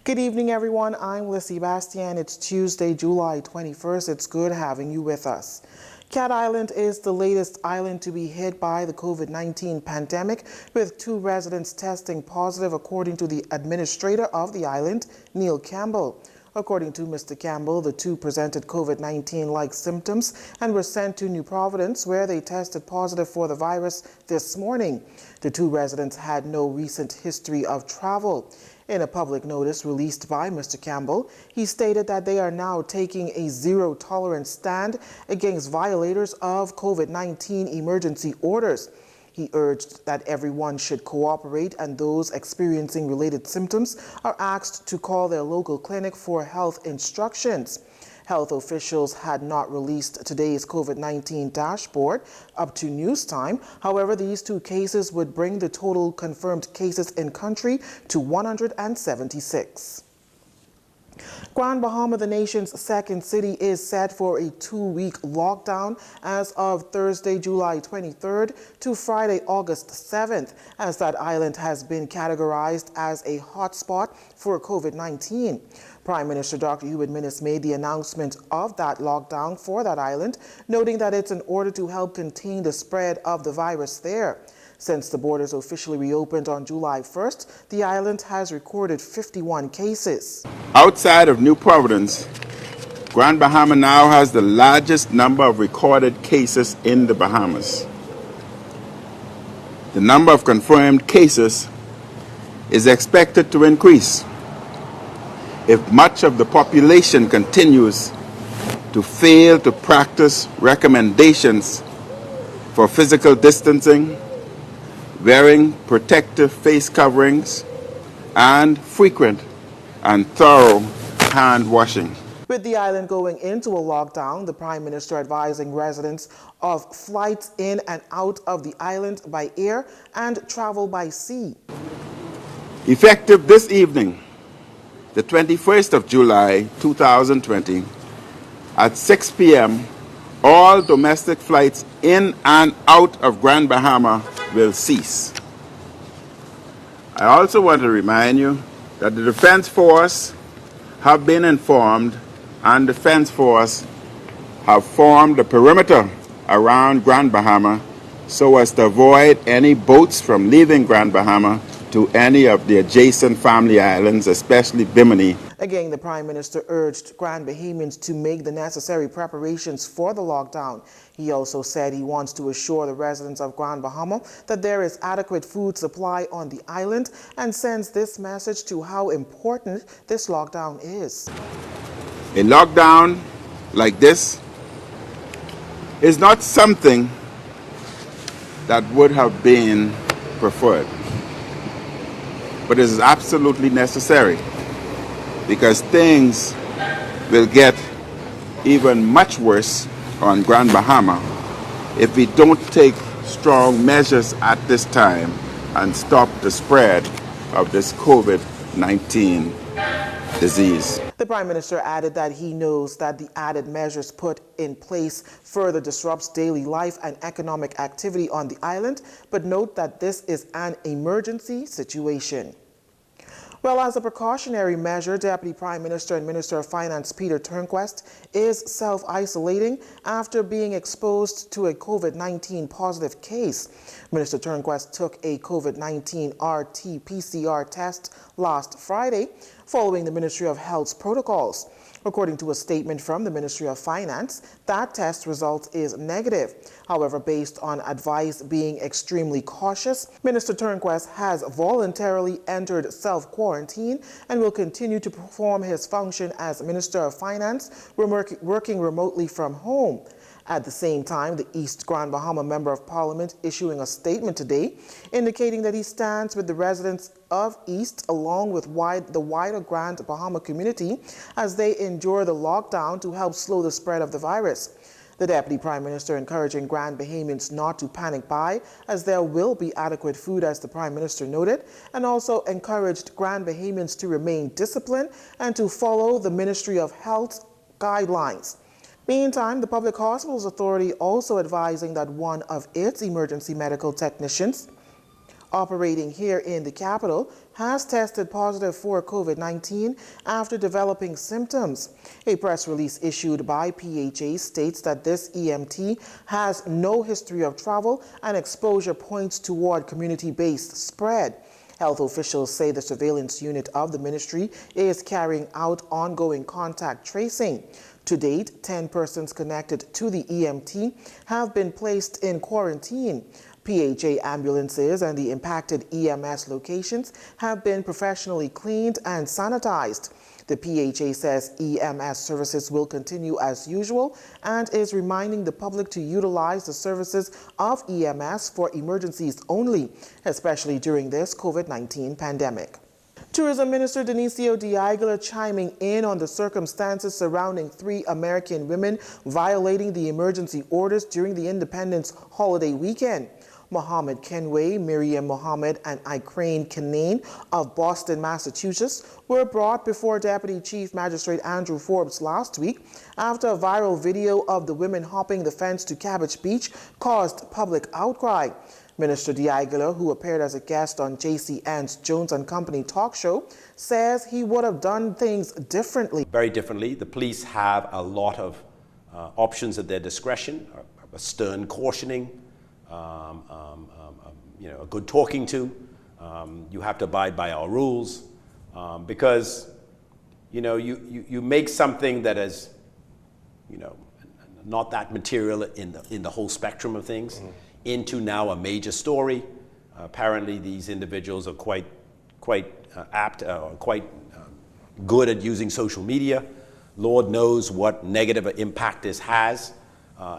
Good evening, everyone. I'm Lissy Bastien. It's Tuesday, July 21st. It's good having you with us. Cat Island is the latest island to be hit by the COVID-19 pandemic, with 2 residents testing positive, according to the administrator of the island, Neil Campbell. According to Mr. Campbell, the 2 presented COVID-19-like symptoms and were sent to New Providence, where they tested positive for the virus this morning. The 2 residents had no recent history of travel. In a public notice released by Mr. Campbell, he stated that they are now taking a zero-tolerance stand against violators of COVID-19 emergency orders. He urged that everyone should cooperate, and those experiencing related symptoms are asked to call their local clinic for health instructions. Health officials had not released today's COVID-19 dashboard up to news time. However, these 2 cases would bring the total confirmed cases in country to 176. Grand Bahama, the nation's second city, is set for a 2-week lockdown as of Thursday, July 23rd to Friday, August 7th, as that island has been categorized as a hotspot for COVID-19. Prime Minister Dr. Hubert Minnis made the announcement of that lockdown for that island, noting that it's in order to help contain the spread of the virus there. Since the borders officially reopened on July 1st, the island has recorded 51 cases. Outside of New Providence, Grand Bahama now has the largest number of recorded cases in the Bahamas. The number of confirmed cases is expected to increase if much of the population continues to fail to practice recommendations for physical distancing, wearing protective face coverings, and frequent and thorough hand washing. With the island going into a lockdown, the Prime Minister advising residents of flights in and out of the island by air and travel by sea. Effective this evening, the 21st of July 2020, at 6 p.m., all domestic flights in and out of Grand Bahama will cease. I also want to remind you that the Defense Force have been informed, and Defense Force have formed a perimeter around Grand Bahama so as to avoid any boats from leaving Grand Bahama to any of the adjacent family islands, especially Bimini. Again, the Prime Minister urged Grand Bahamians to make the necessary preparations for the lockdown. He also said he wants to assure the residents of Grand Bahama that there is adequate food supply on the island, and sends this message to how important this lockdown is. A lockdown like this is not something that would have been preferred, but it is absolutely necessary, because things will get even much worse on Grand Bahama if we don't take strong measures at this time and stop the spread of this COVID-19 disease. The Prime Minister added that he knows that the added measures put in place further disrupts daily life and economic activity on the island, but note that this is an emergency situation. Well, as a precautionary measure, Deputy Prime Minister and Minister of Finance Peter Turnquest is self-isolating after being exposed to a COVID-19 positive case. Minister Turnquest took a COVID-19 RT-PCR test last Friday, following the Ministry of Health's protocols. According to a statement from the Ministry of Finance, that test result is negative. However, based on advice being extremely cautious, Minister Turnquest has voluntarily entered self-quarantine and will continue to perform his function as Minister of Finance, working remotely from home. At the same time, the East Grand Bahama Member of Parliament issuing a statement today indicating that he stands with the residents of East along with the wider Grand Bahama community as they endure the lockdown to help slow the spread of the virus. The Deputy Prime Minister encouraging Grand Bahamians not to panic buy, as there will be adequate food, as the Prime Minister noted, and also encouraged Grand Bahamians to remain disciplined and to follow the Ministry of Health guidelines. Meantime, the Public Hospitals Authority also advising that one of its emergency medical technicians operating here in the capital has tested positive for COVID-19 after developing symptoms. A press release issued by PHA states that this EMT has no history of travel and exposure points toward community-based spread. Health officials say the surveillance unit of the ministry is carrying out ongoing contact tracing. To date, 10 persons connected to the EMT have been placed in quarantine. PHA ambulances and the impacted EMS locations have been professionally cleaned and sanitized. The PHA says EMS services will continue as usual and is reminding the public to utilize the services of EMS for emergencies only, especially during this COVID-19 pandemic. Tourism Minister Denicio de Aguilar chiming in on the circumstances surrounding 3 American women violating the emergency orders during the Independence holiday weekend. Mohammed Kenway, Miriam Mohammed, and Ikrane Kanane of Boston, Massachusetts were brought before Deputy Chief Magistrate Andrew Forbes last week after a viral video of the women hopping the fence to Cabbage Beach caused public outcry. Minister de Aguilar, who appeared as a guest on JCN's Jones & Company talk show, says he would have done things differently. Very differently. The police have a lot of options at their discretion, a stern cautioning, a good talking to. You have to abide by our rules because you make something that is not that material in the whole spectrum of things into now a major story. Apparently these individuals are quite apt or quite good at using social media. Lord knows what negative impact this has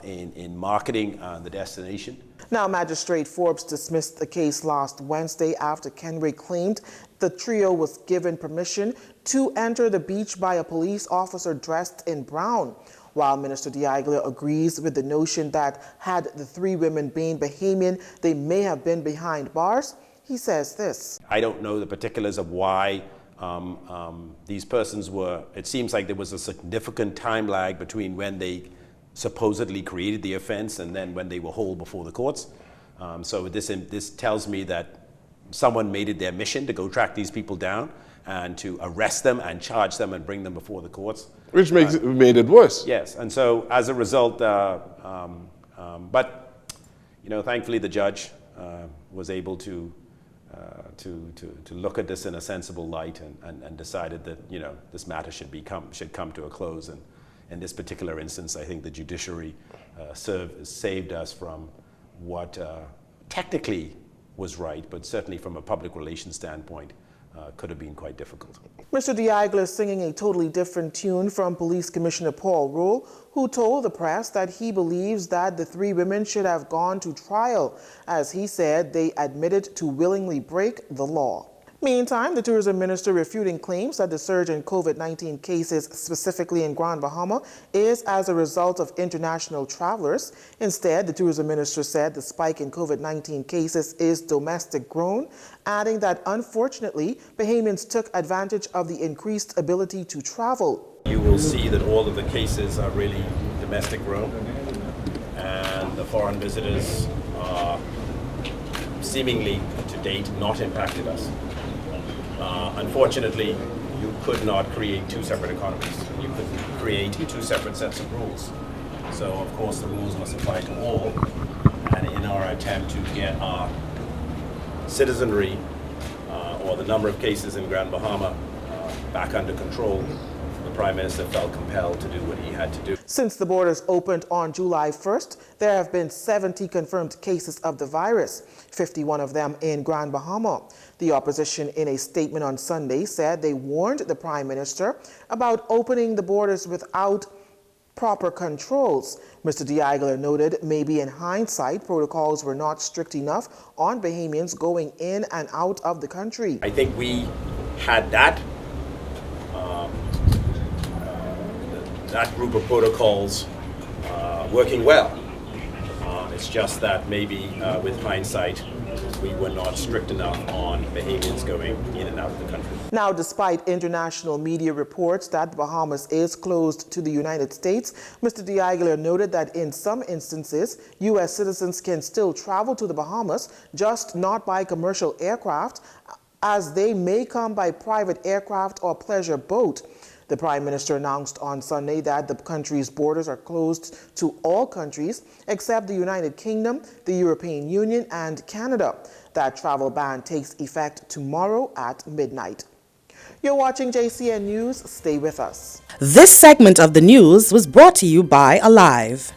in marketing the destination. Now, Magistrate Forbes dismissed the case last Wednesday after Kenway claimed the trio was given permission to enter the beach by a police officer dressed in brown. While Minister de Aguilar agrees with the notion that had the 3 women been Bahamian, they may have been behind bars, he says this. I don't know the particulars of why these persons were. It seems like there was a significant time lag between when they supposedly created the offense and then when they were hauled before the courts. So this tells me that someone made it their mission to go track these people down and to arrest them and charge them and bring them before the courts. Which made it worse. Yes, and so as a result, but thankfully the judge was able to look at this in a sensible light and decided that this matter should come to a close. And in this particular instance, I think the judiciary saved us from what technically was right, but certainly from a public relations standpoint, could have been quite difficult. Mr. de Aguilar singing a totally different tune from Police Commissioner Paul Rule, who told the press that he believes that the 3 women should have gone to trial, as he said they admitted to willingly break the law. Meantime, the tourism minister refuting claims that the surge in COVID-19 cases, specifically in Grand Bahama, is as a result of international travelers. Instead, the tourism minister said the spike in COVID-19 cases is domestic grown, adding that unfortunately, Bahamians took advantage of the increased ability to travel. You will see that all of the cases are really domestic grown, and the foreign visitors are seemingly to date not impacted us. Unfortunately, you could not create 2 separate economies. You could create 2 separate sets of rules. So, of course, the rules must apply to all. And in our attempt to get our citizenry or the number of cases in Grand Bahama back under control, the Prime Minister felt compelled to do what he had to do. Since the borders opened on July 1st, there have been 70 confirmed cases of the virus, 51 of them in Grand Bahama. The opposition in a statement on Sunday said they warned the Prime Minister about opening the borders without proper controls. Mr. de Aguilar noted maybe in hindsight, protocols were not strict enough on Bahamians going in and out of the country. I think we had that group of protocols working well. It's just that maybe with hindsight, we were not strict enough on Bahamians going in and out of the country. Now, despite international media reports that the Bahamas is closed to the United States, Mr. de Aguilar noted that in some instances, U.S. citizens can still travel to the Bahamas, just not by commercial aircraft, as they may come by private aircraft or pleasure boat. The Prime Minister announced on Sunday that the country's borders are closed to all countries except the United Kingdom, the European Union, and Canada. That travel ban takes effect tomorrow at midnight. You're watching JCN News. Stay with us. This segment of the news was brought to you by Alive.